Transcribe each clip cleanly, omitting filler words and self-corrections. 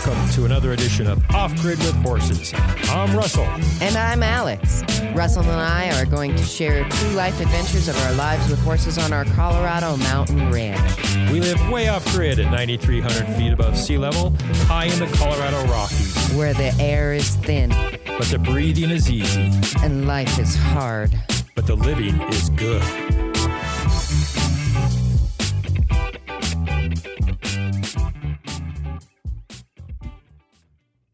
Welcome to another edition of Off Grid with Horses. I'm Russell. And I'm Alex. Russell and I are going to share true life adventures of our lives with horses on our Colorado mountain ranch. We live way off grid at 9,300 feet above sea level, high in the Colorado Rockies. Where the air is thin. But the breathing is easy. And life is hard. But the living is good.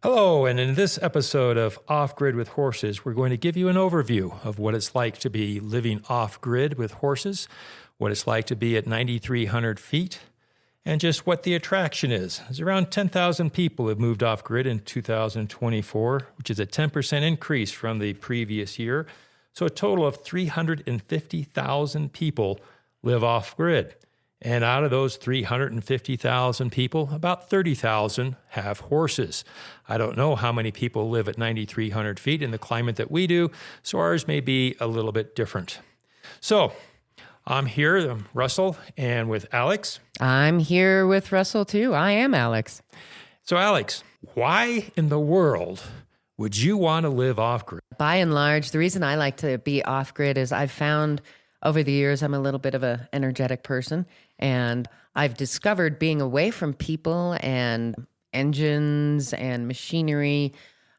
Hello, and in this episode of Off Grid with Horses, we're going to give you an overview of what it's like to be living off grid with horses, what it's like to be at 9,300 feet, and just what the attraction is. There's around 10,000 people have moved off grid in 2024, which is a 10% increase from the previous year. So a total of 350,000 people live off grid. And out of those 350,000 people, about 30,000 have horses. I don't know how many people live at 9,300 feet in the climate that we do, so ours may be a little bit different. So I'm here, I'm Russell, and with Alex. I'm here with Russell, too. I am Alex. So Alex, why in the world would you want to live off-grid? By and large, the reason I like to be off-grid is I've found over the years I'm a little bit of an energetic person, and I've discovered being away from people and engines and machinery,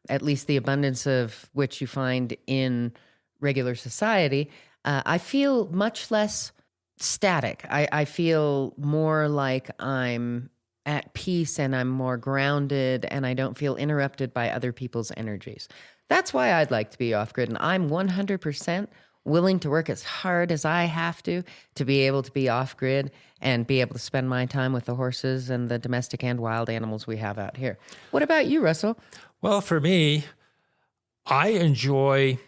at least the abundance of which you find in regular society, I feel much less static. I feel more like I'm at peace and I'm more grounded and I don't feel interrupted by other people's energies. That's why I'd like to be off-grid, and I'm 100% willing to work as hard as I have to be able to be off-grid and be able to spend my time with the horses and the domestic and wild animals we have out here. What about you, Russell? Well, for me, I enjoy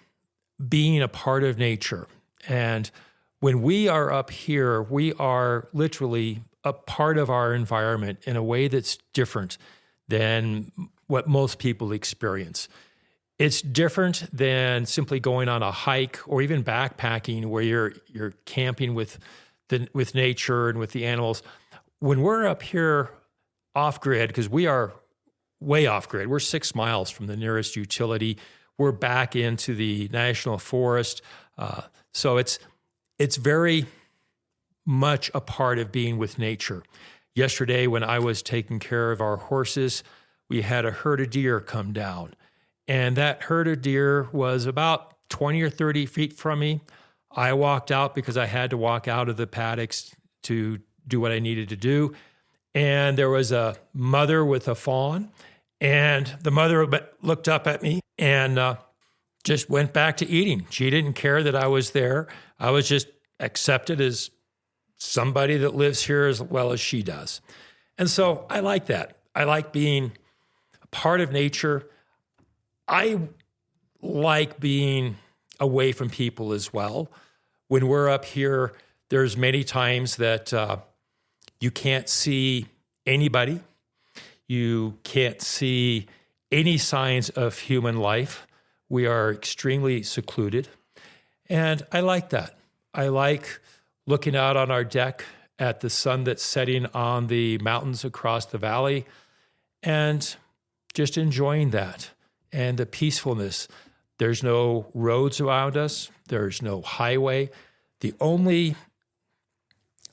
being a part of nature. And when we are up here, we are literally a part of our environment in a way that's different than what most people experience. It's different than simply going on a hike or even backpacking where you're camping with nature and with the animals. When we're up here off grid, because we are way off grid, we're 6 miles from the nearest utility. We're back into the national forest. So it's very much a part of being with nature. Yesterday, when I was taking care of our horses, we had a herd of deer come down. And that herd of deer was about 20 or 30 feet from me. I walked out because I had to walk out of the paddocks to do what I needed to do. And there was a mother with a fawn. And the mother looked up at me and just went back to eating. She didn't care that I was there. I was just accepted as somebody that lives here as well as she does. And so I like that. I like being a part of nature. I like being away from people as well. When we're up here, there's many times that you can't see anybody. You can't see any signs of human life. We are extremely secluded. And I like that. I like looking out on our deck at the sun that's setting on the mountains across the valley and just enjoying that. And the peacefulness. There's no roads around us. There's no highway. The only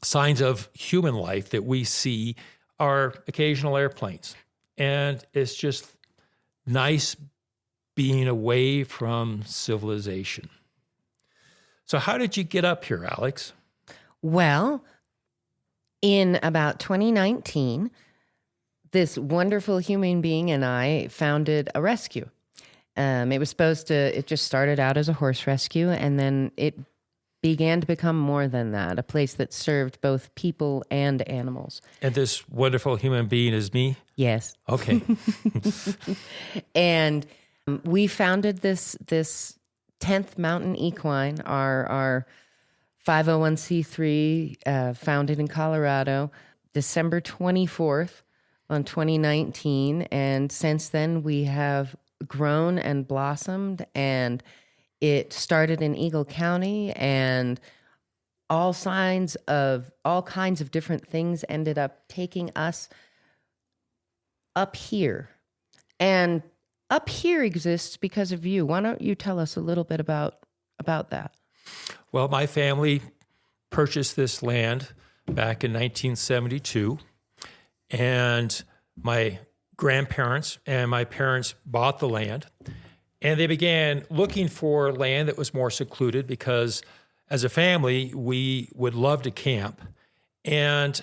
signs of human life that we see are occasional airplanes. And it's just nice being away from civilization. So how did you get up here, Alex? Well, in about 2019, this wonderful human being and I founded a rescue. It just started out as a horse rescue, and then it began to become more than that, a place that served both people and animals. And this wonderful human being is me? Yes. Okay. And we founded this 10th Mountain Equine, our 501c3, founded in Colorado, December 24th. On 2019, and since then we have grown and blossomed, and it started in Eagle County, and all kinds of different things ended up taking us up here. And up here exists because of you. Why don't you tell us a little bit about that? Well, my family purchased this land back in 1972, and my grandparents and my parents bought the land, and they began looking for land that was more secluded because as a family, we would love to camp. And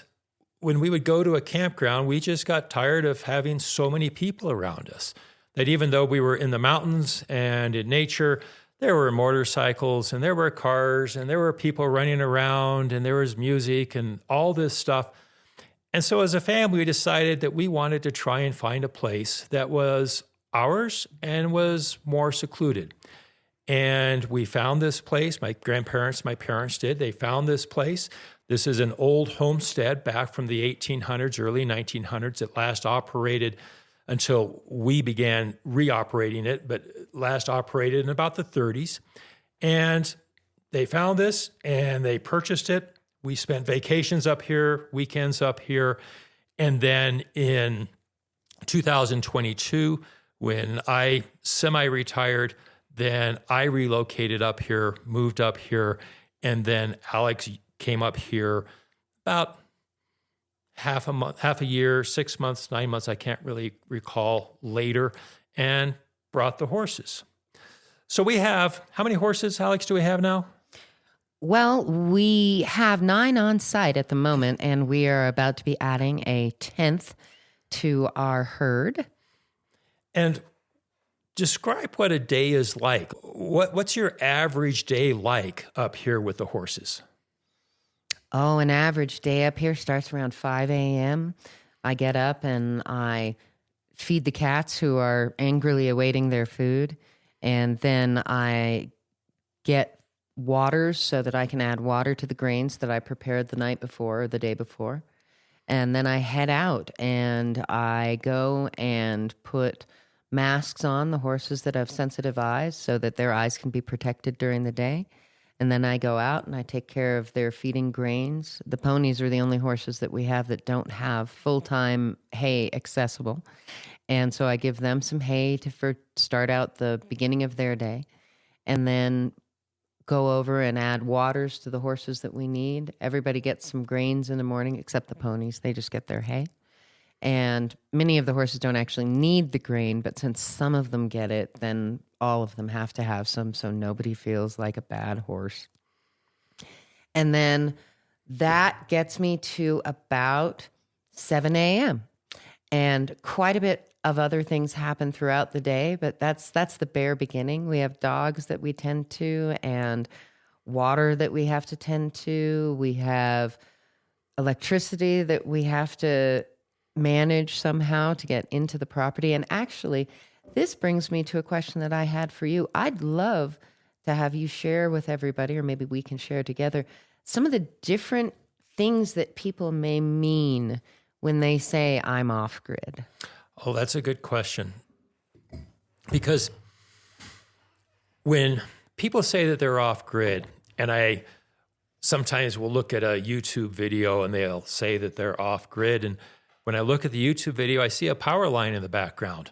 when we would go to a campground, we just got tired of having so many people around us that even though we were in the mountains and in nature, there were motorcycles and there were cars and there were people running around and there was music and all this stuff. And so as a family, we decided that we wanted to try and find a place that was ours and was more secluded. And we found this place. My grandparents, my parents did. They found this place. This is an old homestead back from the 1800s, early 1900s. It last operated until we began reoperating it, but last operated in about the 30s. And they found this and they purchased it. We spent vacations up here, weekends up here. And then in 2022, when I semi-retired, then I relocated up here, moved up here, and then Alex came up here about half a year, 6 months, 9 months, I can't really recall, later, and brought the horses. So we have, how many horses, Alex, do we have now? Well, we have 9 on site at the moment, and we are about to be adding a 10th to our herd. And describe what a day is like. What's your average day like up here with the horses? Oh, an average day up here starts around 5 a.m. I get up and I feed the cats who are angrily awaiting their food. And then I get waters so that I can add water to the grains that I prepared the night before or the day before. And then I head out and I go and put masks on the horses that have sensitive eyes so that their eyes can be protected during the day. And then I go out and I take care of their feeding grains. The ponies are the only horses that we have that don't have full-time hay accessible. And so I give them some hay to start out the beginning of their day. And then go over and add waters to the horses that we need. Everybody gets some grains in the morning except the ponies. They just get their hay. And many of the horses don't actually need the grain, but since some of them get it, then all of them have to have some so nobody feels like a bad horse. And then that gets me to about 7 a.m. And quite a bit of other things happen throughout the day, but that's the bare beginning. We have dogs that we tend to and water that we have to tend to. We have electricity that we have to manage somehow to get into the property. And actually, this brings me to a question that I had for you. I'd love to have you share with everybody, or maybe we can share together, some of the different things that people may mean when they say I'm off grid. Oh, that's a good question. Because when people say that they're off grid, and I sometimes will look at a YouTube video and they'll say that they're off grid, and when I look at the YouTube video, I see a power line in the background.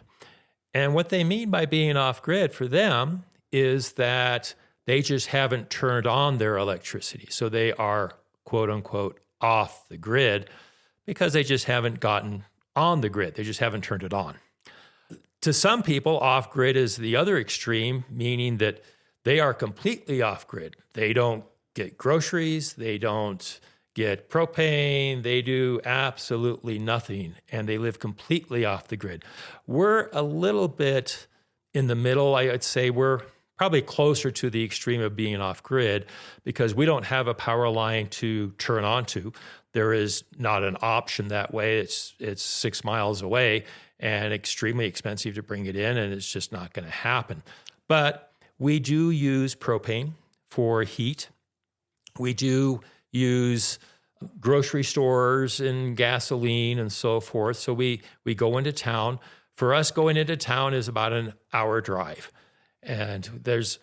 And what they mean by being off grid for them is that they just haven't turned on their electricity. So they are, quote unquote, off the grid because they just haven't gotten on the grid. They just haven't turned it on. To some people, off grid is the other extreme, meaning that they are completely off grid. They don't get groceries. They don't get propane, they do absolutely nothing, and they live completely off the grid. We're a little bit in the middle. I'd say we're probably closer to the extreme of being off grid because we don't have a power line to turn onto. There is not an option that way. It's 6 miles away and extremely expensive to bring it in, and it's just not going to happen. But we do use propane for heat. We do use grocery stores and gasoline and so forth. So we go into town. For us, going into town is about an hour drive. And there's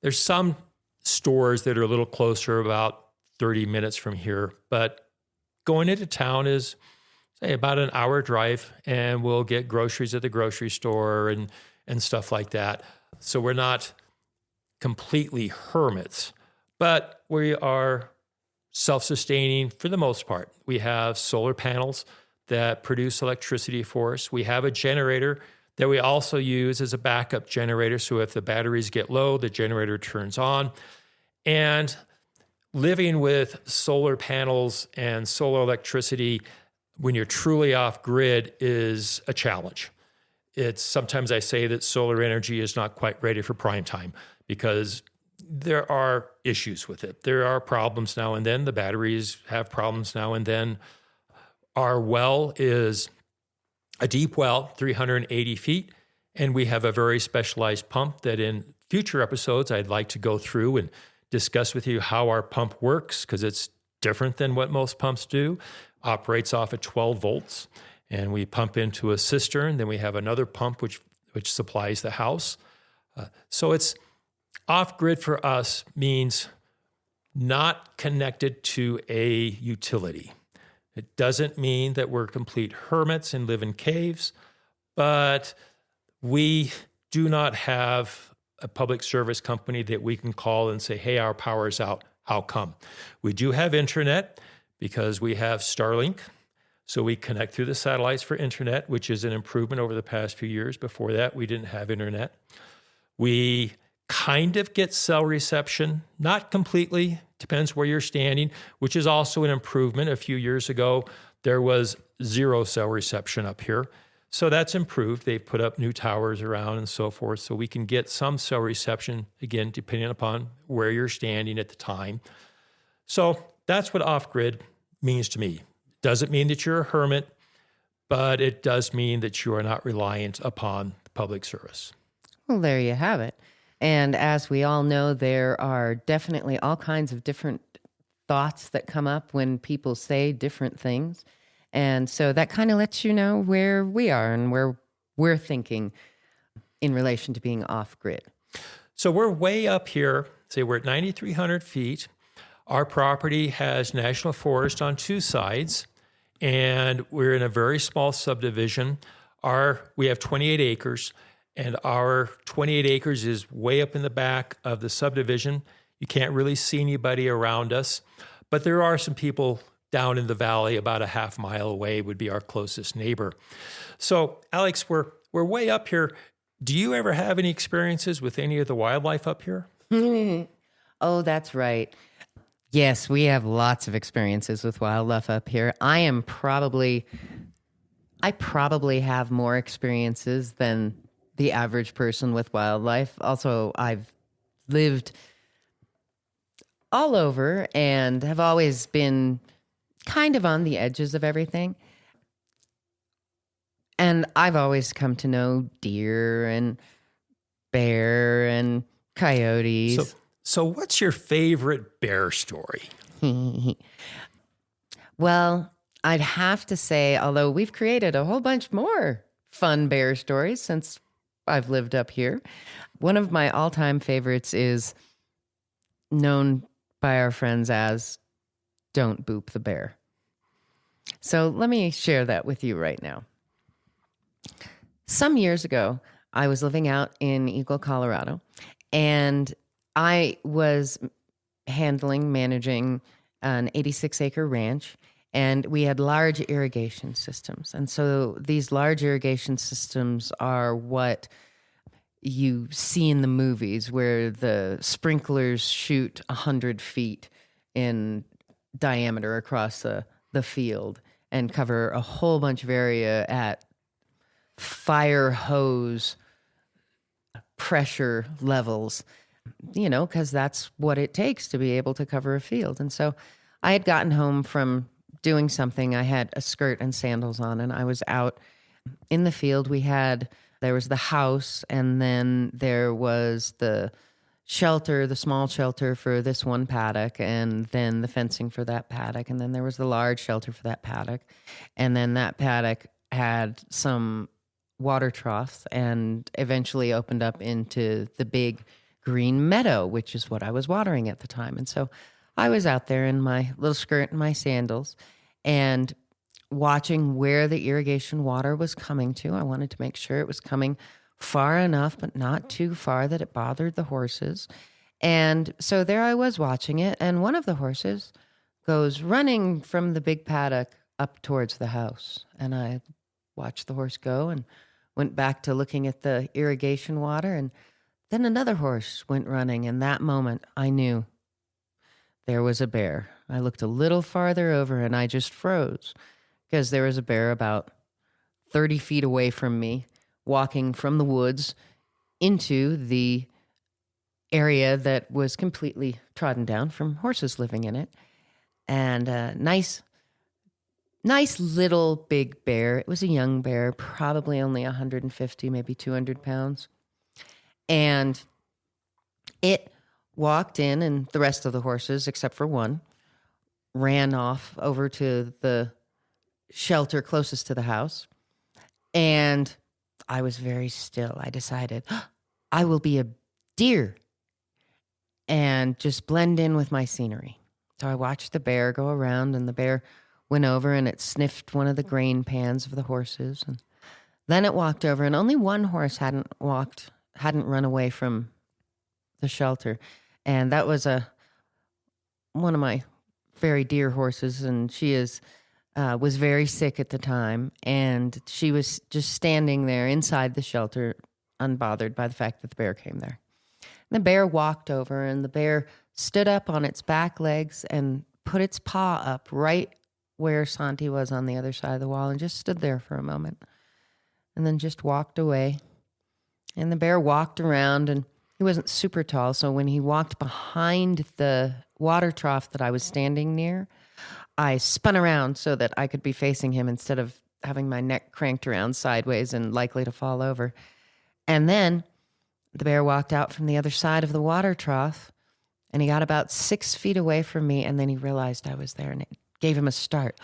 some stores that are a little closer, about 30 minutes from here. But going into town is say about an hour drive, and we'll get groceries at the grocery store and stuff like that. So we're not completely hermits, but we are self-sustaining for the most part. We have solar panels that produce electricity for us. We have a generator that we also use as a backup generator. So if the batteries get low, the generator turns on. And living with solar panels and solar electricity when you're truly off grid is a challenge. Sometimes I say that solar energy is not quite ready for prime time because there are issues with it. There are problems now and then. The batteries have problems now and then. Our well is a deep well, 380 feet, and we have a very specialized pump that in future episodes I'd like to go through and discuss with you how our pump works, because it's different than what most pumps do. Operates off at 12 volts, and we pump into a cistern. Then we have another pump which supplies the house. So it's off-grid for us means not connected to a utility. It doesn't mean that we're complete hermits and live in caves, but we do not have a public service company that we can call and say, hey, our power's out. How come? We do have internet because we have Starlink. So we connect through the satellites for internet, which is an improvement over the past few years. Before that, we didn't have internet. We kind of get cell reception, not completely, depends where you're standing, which is also an improvement. A few years ago, there was 0 cell reception up here. So that's improved. They've put up new towers around and so forth, so we can get some cell reception, again, depending upon where you're standing at the time. So that's what off-grid means to me. Doesn't mean that you're a hermit, but it does mean that you are not reliant upon public service. Well, there you have it. And as we all know, there are definitely all kinds of different thoughts that come up when people say different things. And so that kind of lets you know where we are and where we're thinking in relation to being off-grid. So we're way up here. Say we're at 9,300 feet. Our property has national forest on 2 sides, and we're in a very small subdivision. We have 28 acres. And our 28 acres is way up in the back of the subdivision. You can't really see anybody around us, but there are some people down in the valley about a half mile away would be our closest neighbor. So, Alex, we're way up here. Do you ever have any experiences with any of the wildlife up here? Oh, that's right. Yes, we have lots of experiences with wildlife up here. I probably have more experiences than the average person with wildlife. Also, I've lived all over and have always been kind of on the edges of everything. And I've always come to know deer and bear and coyotes. So what's your favorite bear story? Well, I'd have to say, although we've created a whole bunch more fun bear stories since I've lived up here, one of my all-time favorites is known by our friends as Don't Boop the Bear. So let me share that with you right now. Some years ago, I was living out in Eagle, Colorado, and I was managing an 86-acre ranch, and we had large irrigation systems. And so these large irrigation systems are what you see in the movies where the sprinklers shoot 100 feet in diameter across the field and cover a whole bunch of area at fire hose pressure levels, because that's what it takes to be able to cover a field. And so I had gotten home from doing something. I had a skirt and sandals on, and I was out in the field. There was the house, and then there was the shelter, the small shelter for this one paddock, and then the fencing for that paddock, and then there was the large shelter for that paddock. And then that paddock had some water troughs and eventually opened up into the big green meadow, which is what I was watering at the time. And so I was out there in my little skirt and my sandals, and watching where the irrigation water was coming to. I wanted to make sure it was coming far enough, but not too far that it bothered the horses. And so there I was watching it, and one of the horses goes running from the big paddock up towards the house. And I watched the horse go and went back to looking at the irrigation water, and then another horse went running. And that moment, I knew there was a bear. I looked a little farther over, and I just froze because there was a bear about 30 feet away from me, walking from the woods into the area that was completely trodden down from horses living in it. And a nice little big bear. It was a young bear, probably only 150, maybe 200 pounds. And it walked in, and the rest of the horses, except for one, ran off over to the shelter closest to the house. And I was very still. I decided, I will be a deer and just blend in with my scenery. So I watched the bear go around, and the bear went over and it sniffed one of the grain pans of the horses. And then it walked over, and only one horse hadn't run away from the shelter. And that was one of my very dear horses, and she was very sick at the time, and she was just standing there inside the shelter, unbothered by the fact that the bear came there. And the bear walked over, and the bear stood up on its back legs and put its paw up right where Santi was on the other side of the wall, and just stood there for a moment, and then just walked away. And the bear walked around, and he wasn't super tall, so when he walked behind the water trough that I was standing near, I spun around so that I could be facing him instead of having my neck cranked around sideways and likely to fall over. And then the bear walked out from the other side of the water trough, and he got about 6 feet away from me, and then he realized I was there, and it gave him a start.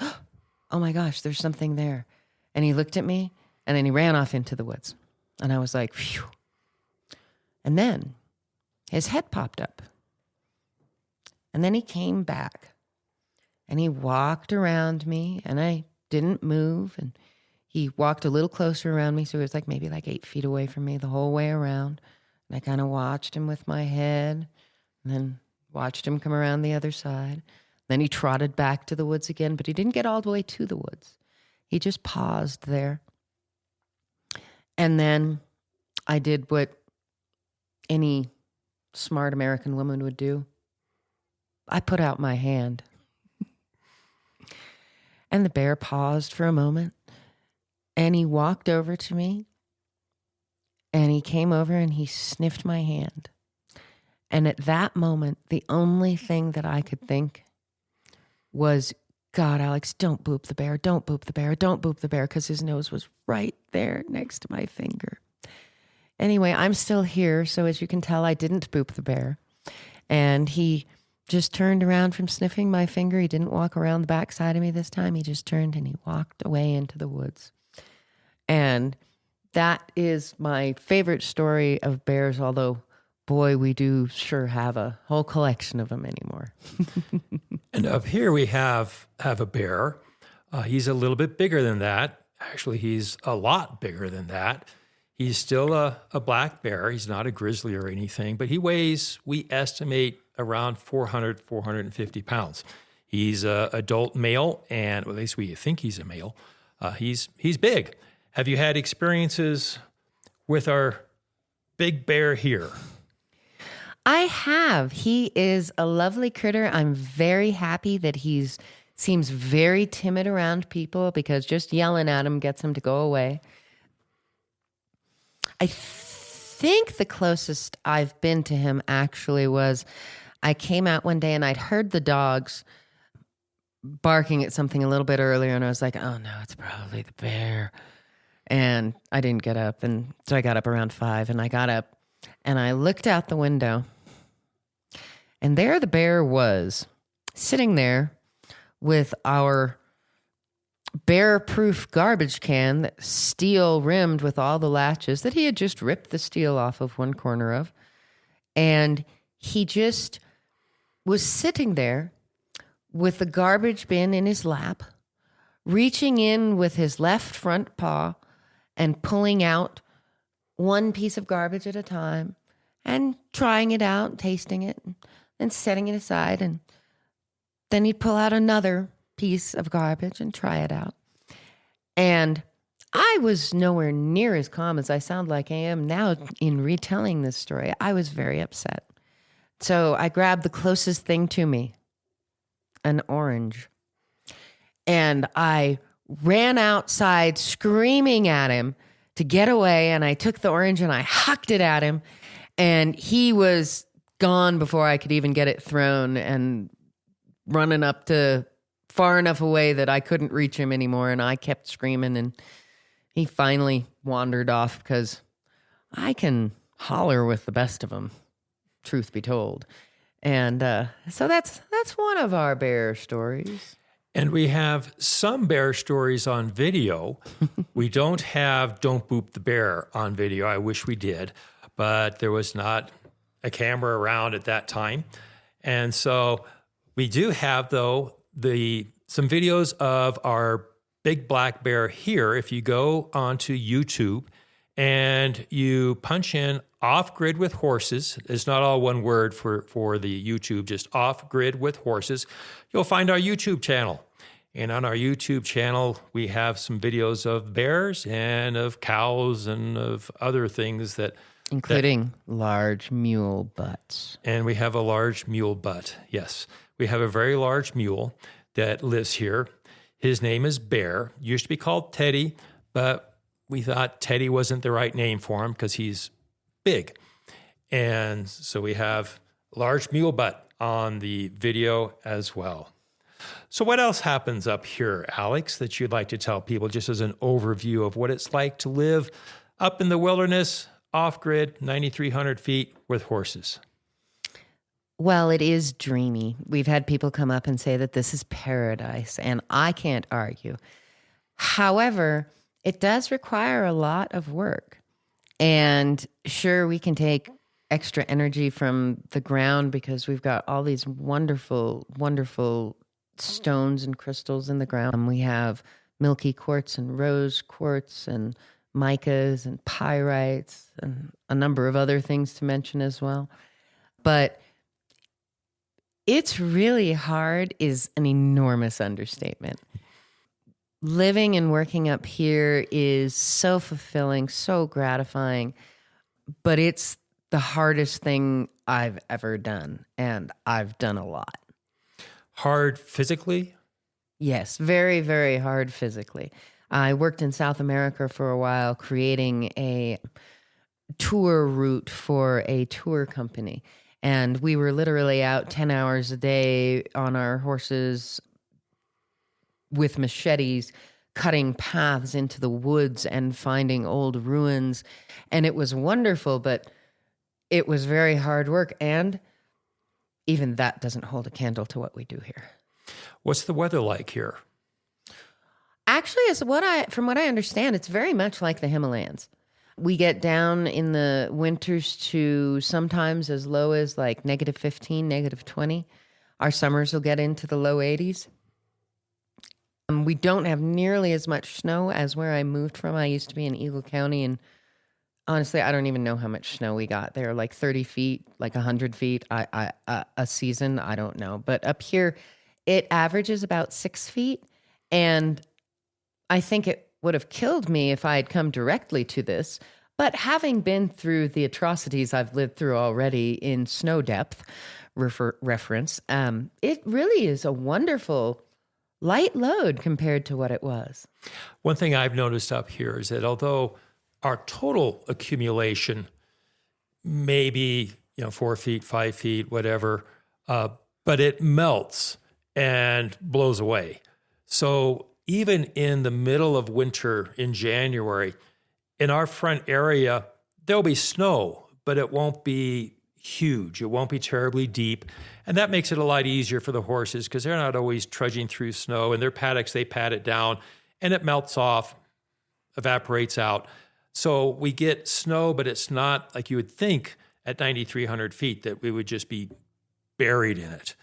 Oh my gosh, there's something there. And he looked at me, and then he ran off into the woods. And I was like, phew. And then his head popped up. And then he came back, and he walked around me, and I didn't move. And he walked a little closer around me, so he was maybe 8 feet away from me the whole way around. And I kind of watched him with my head, and then watched him come around the other side. Then he trotted back to the woods again, but he didn't get all the way to the woods. He just paused there. And then I did what any smart American woman would do. I put out my hand. And the bear paused for a moment, and he walked over to me, and he came over and he sniffed my hand. And at that moment, the only thing that I could think was, God, Alex, don't boop the bear, don't boop the bear, don't boop the bear, because his nose was right there next to my finger. Anyway, I'm still here, so as you can tell, I didn't boop the bear. And he just turned around from sniffing my finger. He didn't walk around the backside of me this time. He just turned and he walked away into the woods. And that is my favorite story of bears, although, boy, we do sure have a whole collection of them anymore. And up here we have a bear. He's a little bit bigger than that. Actually, he's a lot bigger than that. He's still a black bear. He's not a grizzly or anything, but he weighs, we estimate, around 400, 450 pounds. He's an adult male, and at least we think he's a male. He's big. Have you had experiences with our big bear here? I have. He is a lovely critter. I'm very happy that seems very timid around people, because just yelling at him gets him to go away. I think the closest I've been to him actually was I came out one day and I'd heard the dogs barking at something a little bit earlier, and I was like, oh no, it's probably the bear. And I didn't get up, and so I got up around 5, and I got up and I looked out the window, and there the bear was sitting there with our bear-proof garbage can, that steel rimmed with all the latches that he had just ripped the steel off of one corner of. And he just was sitting there with the garbage bin in his lap, reaching in with his left front paw and pulling out one piece of garbage at a time and trying it out, tasting it, and setting it aside. And then he'd pull out another piece of garbage and try it out. And I was nowhere near as calm as I sound like I am now in retelling this story. I was very upset. So I grabbed the closest thing to me, an orange. And I ran outside screaming at him to get away. And I took the orange and I hucked it at him. And he was gone before I could even get it thrown and running up to far enough away that I couldn't reach him anymore. And I kept screaming, and he finally wandered off because I can holler with the best of them, truth be told. And so that's one of our bear stories. And we have some bear stories on video. We don't have Don't Boop the Bear on video. I wish we did, but there was not a camera around at that time. And so we do have, though, some videos of our big black bear here. If you go onto YouTube and you punch in Off Grid with Horses, it's not all one word for the YouTube, just Off Grid with Horses, you'll find our YouTube channel. And on our YouTube channel, we have some videos of bears and of cows and of other things that... Including large mule butts. And we have a large mule butt, yes. We have a very large mule that lives here. His name is Bear. Used to be called Teddy, but we thought Teddy wasn't the right name for him because he's big. And so we have large mule butt on the video as well. So what else happens up here, Alex, that you'd like to tell people just as an overview of what it's like to live up in the wilderness, off-grid, 9,300 feet with horses? Well, it is dreamy. We've had people come up and say that this is paradise, and I can't argue. However, it does require a lot of work. And sure, we can take extra energy from the ground because we've got all these wonderful, wonderful stones and crystals in the ground. We have milky quartz and rose quartz and micas and pyrites and a number of other things to mention as well. But it's really hard is an enormous understatement. Living and working up here is so fulfilling, so gratifying, but it's the hardest thing I've ever done, and I've done a lot. Hard physically? Yes, very, very hard physically. I worked in South America for a while creating a tour route for a tour company. And we were literally out 10 hours a day on our horses with machetes, cutting paths into the woods and finding old ruins. And it was wonderful, but it was very hard work. And even that doesn't hold a candle to what we do here. What's the weather like here? Actually, from what I understand, it's very much like the Himalayas. We get down in the winters to sometimes as low as like -15, -20. Our summers will get into the low 80s. We don't have nearly as much snow as where I moved from. I used to be in Eagle County, and honestly, I don't even know how much snow we got there, like 30 feet, like 100 feet a season. I don't know. But up here, it averages about 6 feet. And I think it would have killed me if I had come directly to this. But having been through the atrocities I've lived through already in snow depth reference, it really is a wonderful light load compared to what it was. One thing I've noticed up here is that although our total accumulation may be 4 feet, 5 feet, whatever, but it melts and blows away. So even in the middle of winter in January, in our front area, there'll be snow, but it won't be huge. It won't be terribly deep. And that makes it a lot easier for the horses because they're not always trudging through snow. In their paddocks, they pat it down and it melts off, evaporates out. So we get snow, but it's not like you would think at 9,300 feet that we would just be buried in it.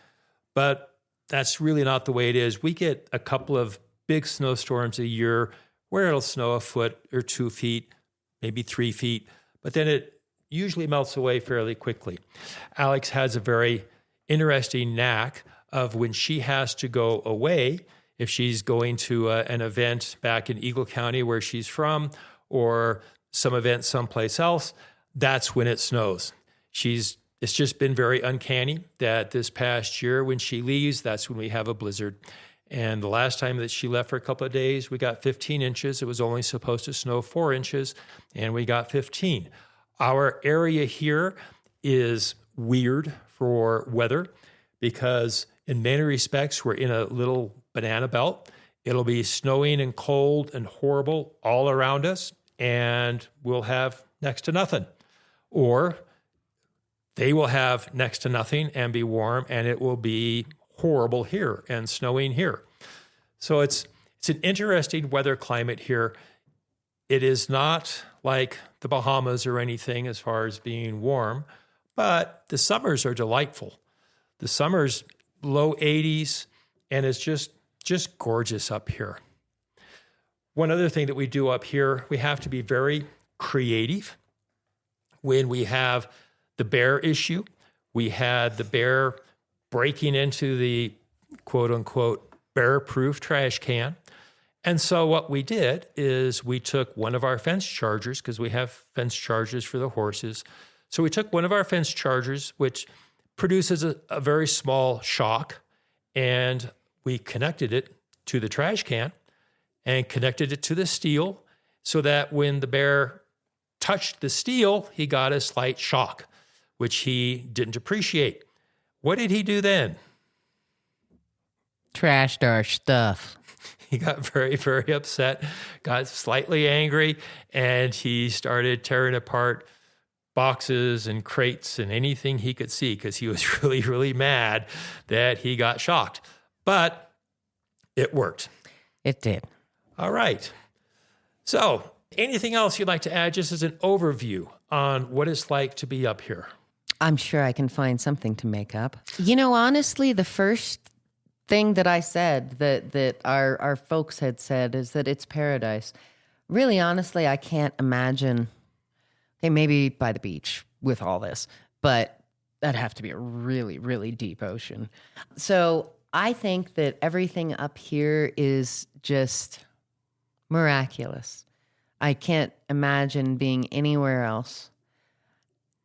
But that's really not the way it is. We get a couple of big snowstorms a year where it'll snow a foot or 2 feet, maybe 3 feet, but then it usually melts away fairly quickly. Alex has a very interesting knack of when she has to go away, if she's going to an event back in Eagle County where she's from, or some event someplace else, that's when it snows. It's just been very uncanny that this past year when she leaves, that's when we have a blizzard. And the last time that she left for a couple of days, we got 15 inches. It was only supposed to snow 4 inches, and we got 15. Our area here is weird for weather because in many respects, we're in a little banana belt. It'll be snowing and cold and horrible all around us, and we'll have next to nothing. Or they will have next to nothing and be warm, and it will be horrible here and snowing here. So it's an interesting weather climate here. It is not like the Bahamas or anything as far as being warm, but the summers are delightful. The summers low 80s, and it's just gorgeous up here. One other thing that we do up here, we have to be very creative. When we have the bear issue, we had the bear breaking into the quote-unquote bear-proof trash can. And so what we did is we took one of our fence chargers, because we have fence chargers for the horses. So we took one of our fence chargers, which produces a very small shock, and we connected it to the trash can and connected it to the steel so that when the bear touched the steel, he got a slight shock, which he didn't appreciate. What did he do then? Trashed our stuff. He got very, very upset, got slightly angry, and he started tearing apart boxes and crates and anything he could see because he was really, really mad that he got shocked. But it worked. It did. All right. So anything else you'd like to add just as an overview on what it's like to be up here? I'm sure I can find something to make up. You know, honestly, the first thing that I said that our folks had said is that it's paradise. Really, honestly, I can't imagine, okay, maybe by the beach with all this, but that'd have to be a really, really deep ocean. So I think that everything up here is just miraculous. I can't imagine being anywhere else.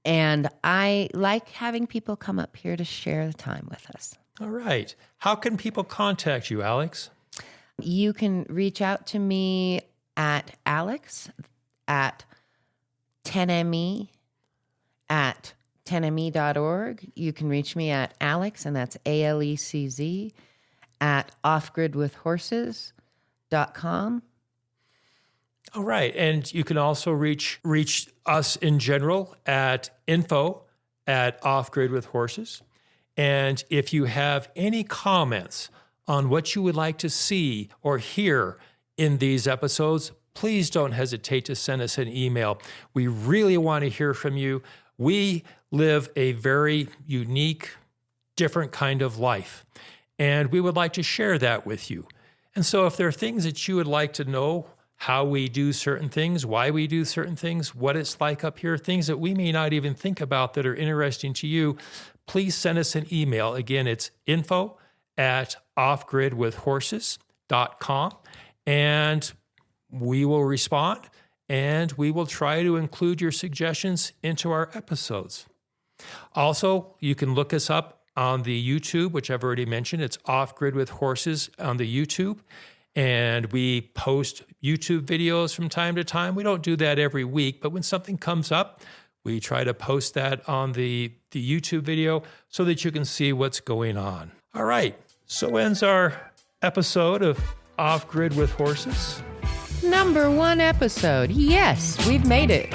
And I like having people come up here to share the time with us. All right. How can people contact you, Alex? You can reach out to me at Alex at 10me@10me.org. You can reach me at Alex, and that's ALECZ, at offgridwithhorses.com. All right. And you can also reach us in general at info@offgridwithhorses. And if you have any comments on what you would like to see or hear in these episodes, please don't hesitate to send us an email. We really want to hear from you. We live a very unique, different kind of life, and we would like to share that with you. And so if there are things that you would like to know, how we do certain things, why we do certain things, what it's like up here, things that we may not even think about that are interesting to you, please send us an email. Again, it's info@offgridwithhorses.com, and we will respond, and we will try to include your suggestions into our episodes. Also, you can look us up on the YouTube, which I've already mentioned. It's Off Grid with Horses on the YouTube. And we post YouTube videos from time to time. We don't do that every week, but when something comes up, we try to post that on the YouTube video so that you can see what's going on. All right. So ends our episode of Off Grid with Horses. Number 1 episode. Yes, we've made it.